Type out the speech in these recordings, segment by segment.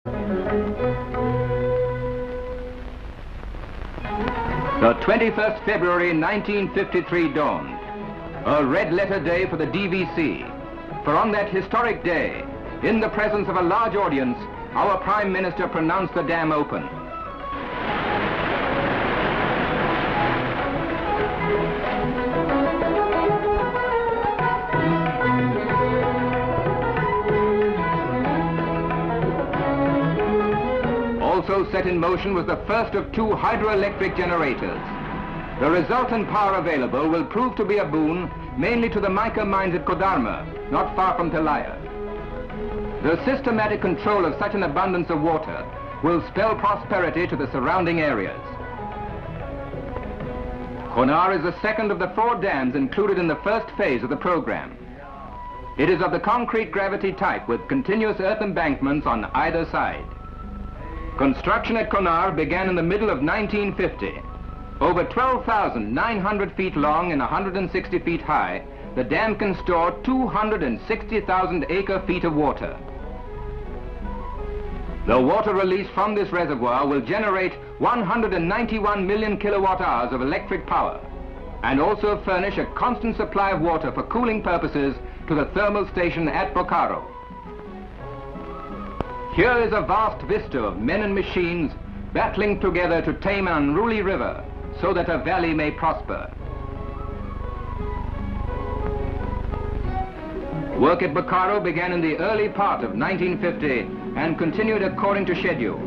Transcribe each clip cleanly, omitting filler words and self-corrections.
The 21st February 1953 dawned, a red-letter day for the DVC, for on that historic day, in the presence of a large audience, our Prime Minister pronounced the dam open. Also set in motion was the first of 2 hydroelectric generators. The resultant power available will prove to be a boon mainly to the mica mines at Kodarma, not far from Tilaya. The systematic control of such an abundance of water will spell prosperity to the surrounding areas. Konar is the second of the 4 dams included in the first phase of the program. It is of the concrete gravity type with continuous earth embankments on either side. Construction at Konar began in the middle of 1950. Over 12,900 feet long and 160 feet high, the dam can store 260,000 acre-feet of water. The water released from this reservoir will generate 191 million kilowatt-hours of electric power and also furnish a constant supply of water for cooling purposes to the thermal station at Bokaro. Here is a vast vista of men and machines battling together to tame an unruly river so that a valley may prosper. Work at Bokaro began in the early part of 1950 and continued according to schedule.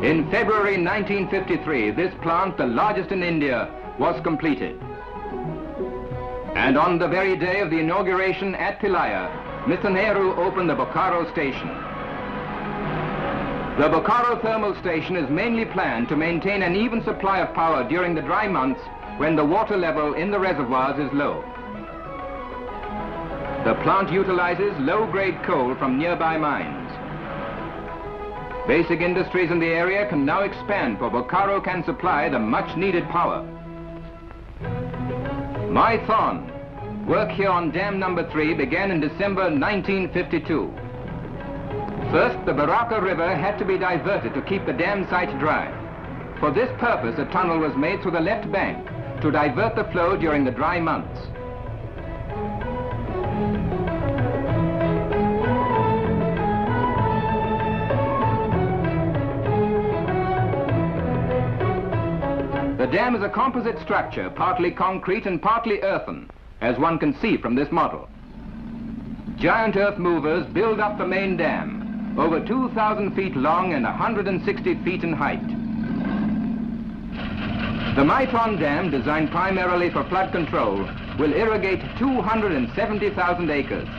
In February 1953, this plant, the largest in India, was completed. And on the very day of the inauguration at Tilaya, Mr. Nehru opened the Bokaro station. The Bokaro thermal station is mainly planned to maintain an even supply of power during the dry months when the water level in the reservoirs is low. The plant utilizes low-grade coal from nearby mines. Basic industries in the area can now expand, for Bokaro can supply the much-needed power. My Thon, work here on dam number 3 began in December 1952. First, the Baraka River had to be diverted to keep the dam site dry. For this purpose, a tunnel was made through the left bank to divert the flow during the dry months. The dam is a composite structure, partly concrete and partly earthen, as one can see from this model. Giant earth movers build up the main dam, over 2,000 feet long and 160 feet in height. The Maiton Dam, designed primarily for flood control, will irrigate 270,000 acres.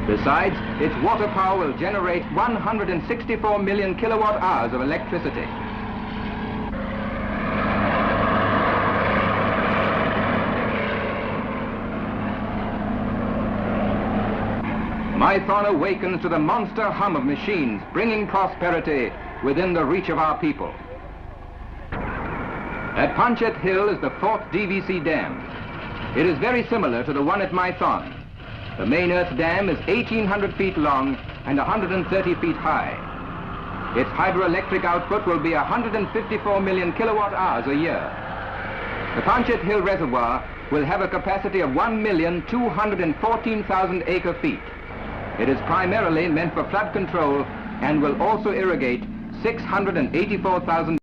Besides, its water power will generate 164 million kilowatt hours of electricity. Maiton awakens to the monster hum of machines, bringing prosperity within the reach of our people. At Panchet Hill is the 4th DVC dam. It is very similar to the one at Maiton. The main earth dam is 1,800 feet long and 130 feet high. Its hydroelectric output will be 154 million kilowatt hours a year. The Panchet Hill reservoir will have a capacity of 1,214,000 acre-feet. It is primarily meant for flood control and will also irrigate 684,000